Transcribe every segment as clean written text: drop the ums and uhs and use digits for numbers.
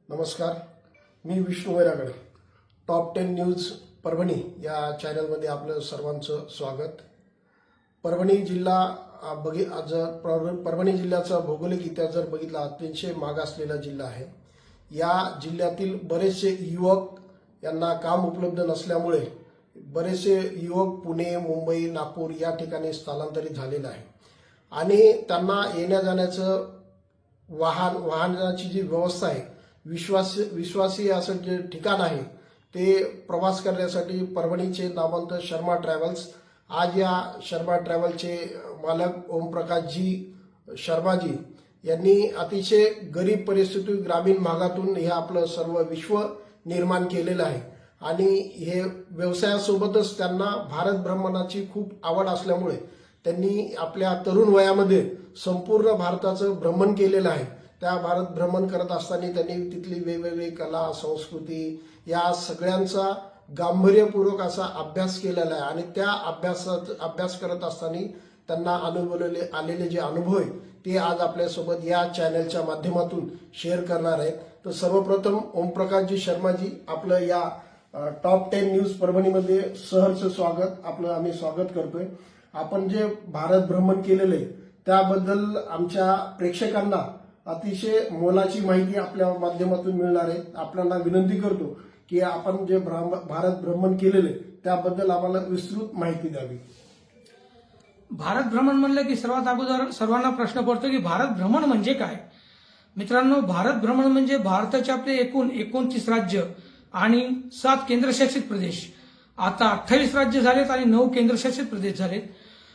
नमस्कार, मी Vishnu Vairagade. Top 10 news Parbhani या चॅनलमध्ये आपलं सर्वांचं स्वागत. परभणी जिल्हा परभणी जिल्ह्याचा भौगोलिक इतिहास जर बघितला अतिशय मागासलेला जिल्हा आहे. या जिल्ह्यातील बरेचसे युवक यांना काम उपलब्ध नसल्यामुळे बरेचसे युवक पुणे, मुंबई, नागपूर या ठिकाणी स्थलांतरित झालेले आहे आणि त्यांना येण्या जाण्याचं वाहनाची जी व्यवस्था आहे, विश्वासी असं जे ठिकाण आहे ते प्रवास करण्यासाठी परभणीचे नामवंत शर्मा ट्रॅव्हल्स, आज या शर्मा ट्रॅव्हलचे मालक ओमप्रकाशजी शर्माजी यांनी अतिशय गरीब परिस्थिती ग्रामीण भागातून हे आपलं सर्व विश्व निर्माण केलेलं आहे आणि हे व्यवसायासोबतच त्यांना भारत भ्रमणाची खूप आवड असल्यामुळे त्यांनी आपल्या तरुण वयामध्ये संपूर्ण भारताचं भ्रमण केलेलं आहे. त्या भारत भ्रमण करत असताना त्यांनी तिथली वेगवेगळी कला, संस्कृती या सगळ्यांचा गांभीर्यपूर्वक असा अभ्यास केलेला आहे आणि त्या अभ्यास करत असताना त्यांना आलेले जे अनुभव आहे ते आज आपल्यासोबत या चॅनलच्या माध्यमातून शेअर करणार आहेत. तर सर्वप्रथम ओमप्रकाशजी शर्माजी, आपलं या टॉप 10 न्यूज परभणीमध्ये सहर्ष स्वागत. आम्ही स्वागत करतोय. आपण जे भारत भ्रमण केलेलं आहे त्याबद्दल आमच्या प्रेक्षकांना अतिशय मोलाची माहिती आपल्या माध्यमातून मिळणार आहे. आपल्याला विनंती करतो की आपण जे भारत भ्रमण केलेले त्याबद्दल आम्हाला विस्तृत माहिती द्यावी. भारत भ्रमण म्हणलं की सर्वात अगोदर सर्वांना प्रश्न पडतो की भारत भ्रमण म्हणजे काय. मित्रांनो, भारत भ्रमण म्हणजे भारताचे आपले एकूण 29 राज्य आणि 7 केंद्रशासित प्रदेश. आता 28 राज्य झालेत आणि 9 केंद्रशासित प्रदेश झालेत.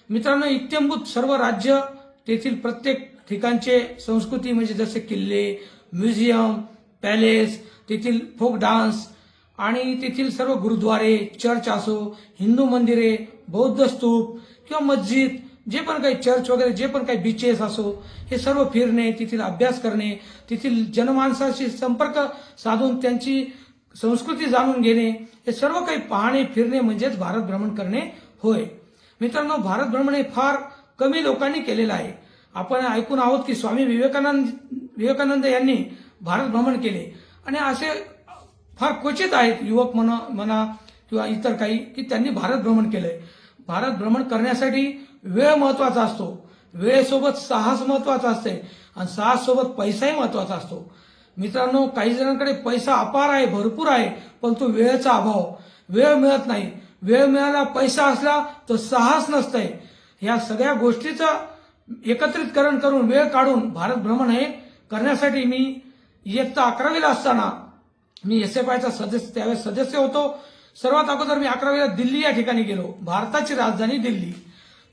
मित्रांनो, इत्यंभूत सर्व राज्य, तेथील प्रत्येक ठिकाणचे संस्कृती म्हणजे जसे किल्ले, म्युझियम, पॅलेस, तेथील फोक डान्स आणि तेथील सर्व गुरुद्वारे, चर्च असो, हिंदू मंदिरे, बौद्ध स्तूप किंवा मस्जिद, जे पण काही चर्च वगैरे, जे पण काही बीचेस असो, हे सर्व फिरणे, तेथील अभ्यास करणे, तेथील जनमानसाशी संपर्क साधून त्यांची संस्कृती जाणून घेणे, हे सर्व काही पाहणे, फिरणे म्हणजेच भारत भ्रमण करणे होय. मित्रांनो, भारत भ्रमण हे फार कमी लोकांनी केलेलं आहे. आपण ऐकून आहोत की स्वामी विवेकानंद यांनी भारत भ्रमण केले आणि असे फार क्वचित आहेत युवक म्हणा किंवा इतर काही की त्यांनी भारत भ्रमण केलंय. भारत भ्रमण करण्यासाठी वेळ महत्वाचा असतो, वेळेसोबत साहस महत्वाचा असते आणि साहससोबत पैसाही महत्वाचा असतो. मित्रांनो, काही जणांकडे पैसा अपार आहे, भरपूर आहे, पण तो वेळेचा अभाव, वेळ मिळत नाही. वेळ मिळाला, पैसा असला तर साहस नसतंय. या सगळ्या गोष्टीचं एकत्रितकरण करून वेळ काढून भारत भ्रमण हे करण्यासाठी मी इयत्ता 11वीला असताना मी SFIचा त्यावेळेस सदस्य होतो. सर्वात अगोदर मी 11वीला दिल्ली या ठिकाणी गेलो, भारताची राजधानी दिल्ली.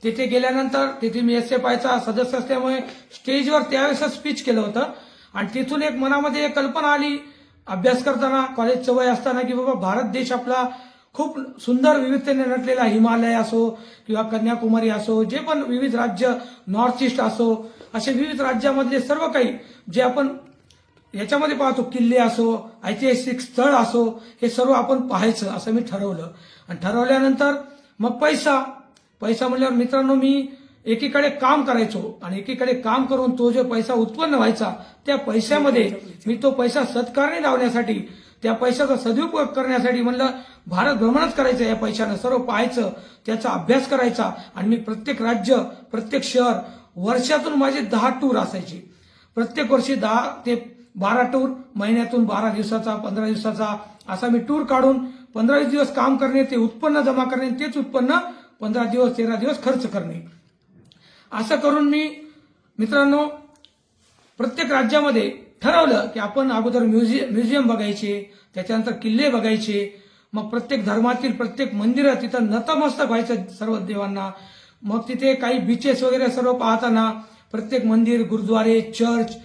तेथे गेल्यानंतर तेथे मी SFIचा सदस्य असल्यामुळे स्टेजवर त्यावेळेस स्पीच केलं होतं आणि तिथून एक मनामध्ये एक कल्पना आली अभ्यास करताना, कॉलेजचं वय असताना, की बाबा भारत देश आपला खूप सुंदर विविधतेने नटलेला, हिमालय असो किंवा कन्याकुमारी असो, जे पण विविध राज्य, नॉर्थ ईस्ट असो, असे विविध राज्यामधले सर्व काही जे आपण याच्यामध्ये पाहतो, किल्ले असो, ऐतिहासिक स्थळ असो, हे सर्व आपण पाहायचं असं मी ठरवलं. आणि ठरवल्यानंतर मग पैसा म्हणल्यावर मित्रांनो, मी एकीकडे काम करायचो आणि एकीकडे काम करून तो जो पैसा उत्पन्न व्हायचा त्या पैशामध्ये मी तो पैसा सत्कारणी लावण्यासाठी, त्या पैशाचा सदुपयोग करण्यासाठी म्हणलं भारत भ्रमणच करायचं. या पैशानं सर्व पाहायचं, त्याचा अभ्यास करायचा आणि मी प्रत्येक राज्य, प्रत्येक शहर, वर्षातून माझे 10 टूर असायचे. प्रत्येक वर्षी 10 ते 12 टूर, महिन्यातून 12 दिवसाचा, 15 दिवसाचा असा मी टूर काढून 15-20 दिवस काम करणे, ते उत्पन्न जमा करणे, तेच उत्पन्न 15 दिवस 13 दिवस खर्च करणे. असं करून मी मित्रांनो प्रत्येक राज्यामध्ये ठरवलं की आपण अगोदर म्युझियम बघायचे, त्याच्यानंतर किल्ले बघायचे, मग प्रत्येक धर्मातील प्रत्येक मंदिरं तिथं नतमस्तक व्हायचं सर्व देवांना. मग तिथे काही बीचेस वगैरे सर्व पाहताना प्रत्येक मंदिर, गुरुद्वारे, चर्च,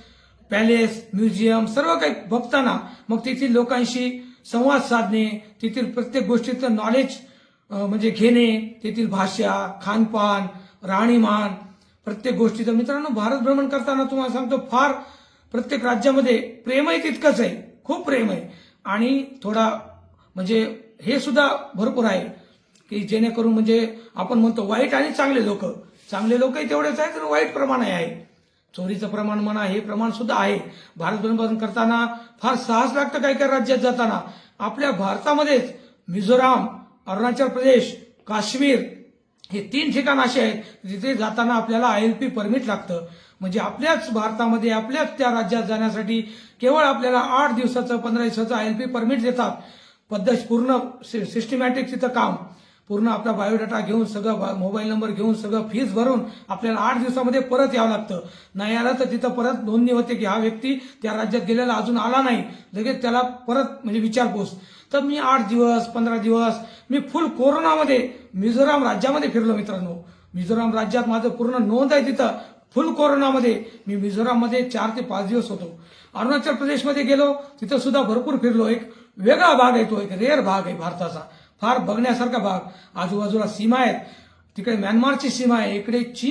पॅलेस, म्युझियम सर्व काही बघताना मग तेथील लोकांशी संवाद साधणे, तेथील प्रत्येक गोष्टीचं नॉलेज म्हणजे घेणे, तेथील भाषा, खानपान, राहणीमान, प्रत्येक गोष्टीचं. मित्रांनो, भारत भ्रमण करताना तुम्हाला सांगतो फार प्रत्येक राज्यामध्ये प्रेमही तितकंच आहे, खूप प्रेम आहे आणि थोडा म्हणजे हे सुद्धा भरपूर आहे की जेणेकरून म्हणजे आपण म्हणतो वाईट आणि चांगले लोकही तेवढेच आहेत आणि वाईट प्रमाण आहे. चोरीचं प्रमाण म्हणा, हे प्रमाण सुद्धा आहे. भारत भ्रमण करताना फार साहस लागतं काही काही राज्यात जाताना. आपल्या भारतामध्येच मिझोराम, अरुणाचल प्रदेश, काश्मीर हे 3 ठिकाण असे आहेत जिथे जाताना आपल्याला ILP परमिट लागतं. म्हणजे आपल्याच भारतामध्ये आपल्याच त्या राज्यात जाण्यासाठी केवळ आपल्याला 8 दिवसाचं 15 दिवसाचं ILP परमिट देतात. पद्धत पूर्ण सिस्टमॅटिक तिथं काम, पूर्ण आपला बायोडाटा घेऊन, सगळं मोबाईल नंबर घेऊन, सगळं फीस भरून आपल्याला 8 दिवसामध्ये परत यावं लागतं. नाही आलं तर तिथं परत नोंदणी होते की हा व्यक्ती त्या राज्यात गेलेला अजून आला नाही, लगेच त्याला परत म्हणजे विचारपूस. तर मी 8 दिवस 15 दिवस मी फुल कोरोनामध्ये मिझोराम राज्यामध्ये फिरलो मित्रांनो. मिझोराम राज्यात माझं पूर्ण नोंद आहे तिथं. फुल कोरोनामध्ये मी मिझोराममध्ये 4 ते 5 दिवस होतो. अरुणाचल प्रदेशमध्ये गेलो, तिथं सुद्धा भरपूर फिरलो. एक वेगळा भाग आहे तो, एक रेअर भाग आहे भारताचा, फार बघण्यासारखा भाग. आजूबाजूला सीमा आहेत, तिकडे म्यानमारची सीमा आहे, इकडे चीन